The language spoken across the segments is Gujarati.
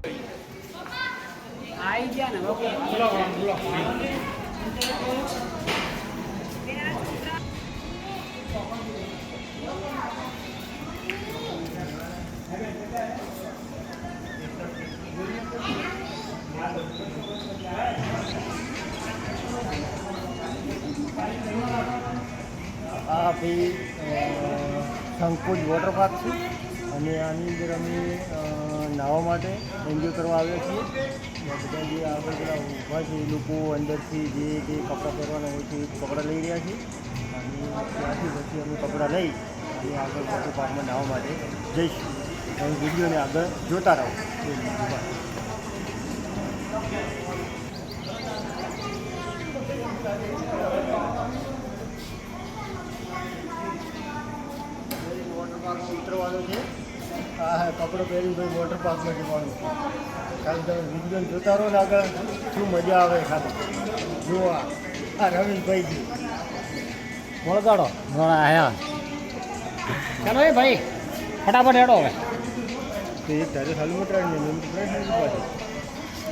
આવી ગયા ને આ ભાઈ શંકુજ વોટર પાર્ક છે અને આની અંદર અમે નાહવા માટે એન્જોય કરવા આવ્યા છીએ. બધા જે આગળ પેલા ઊભા છે એ લોકો અંદરથી જે કપડાં પહેરવાના હોય છે એ કપડાં લઈ રહ્યા છે અને ત્યાંથી પછી અમે કપડાં લઈ અને આગળ વોટર પાર્કમાં નાહવા માટે જઈશું. તમે વિડીયોને આગળ જોતા રહો. વોટર પાર્કમાં ઉતરવાનું છે. હા કપડો પહેરીને ભાઈ વોટર પાર્કમાં જવાનું છે. કારણ તમે વિડીયો જોતા રહો ને આગળ શું મજા આવે ખાલી જોવા. આ રવિશભાઈ છે વળગાડો ઘણા આયા. ચાલો એ ભાઈ ફટાફટ હેડો હવે. તો એક ધાર્યો સાલું મટરાડીને મેં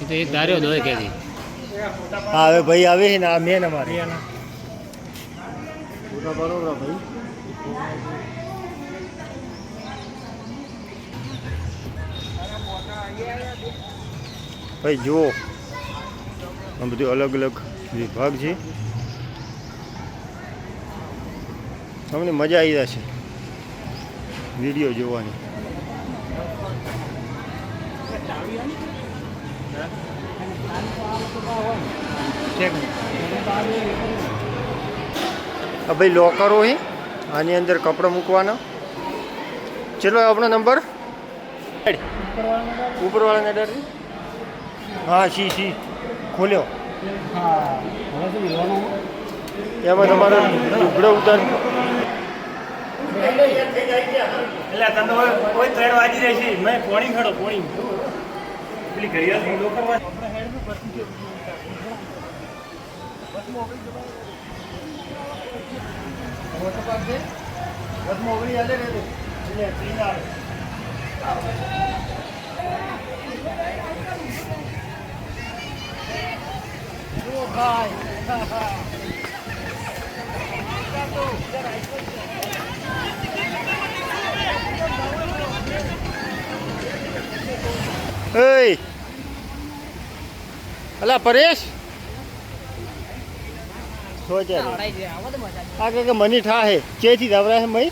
તો એક ધાર્યો દોય કેદી. હા હવે ભાઈ આવે છે ને આ મેન અમારે ફોટા બરોબર ભાઈ. ભાઈ જુઓ આ બધું અલગ અલગ વિભાગ છે. તમને મજા આવી જશે વિડીયો જોવાની. ભાઈ લોકરો છે આની અંદર કપડાં મૂકવાના. ચલો આપણો નંબર ઉપરવાળાના ડર. હા સી ખોલ્યો એમાં તમારો લુગડો ઉતાર. એટલે તમે કોઈ 3 વાગી જાય છે મેં પોણી ખડો પોણી પેલી ઘડિયાળ લોકર વોટર પાર્ક છે બસમાં ઓગળી હાલે ને એટલે ટ્રેન આવે. અલા પરેશ આ કે મની ઠા હે ચેથી ધાવરા હે મય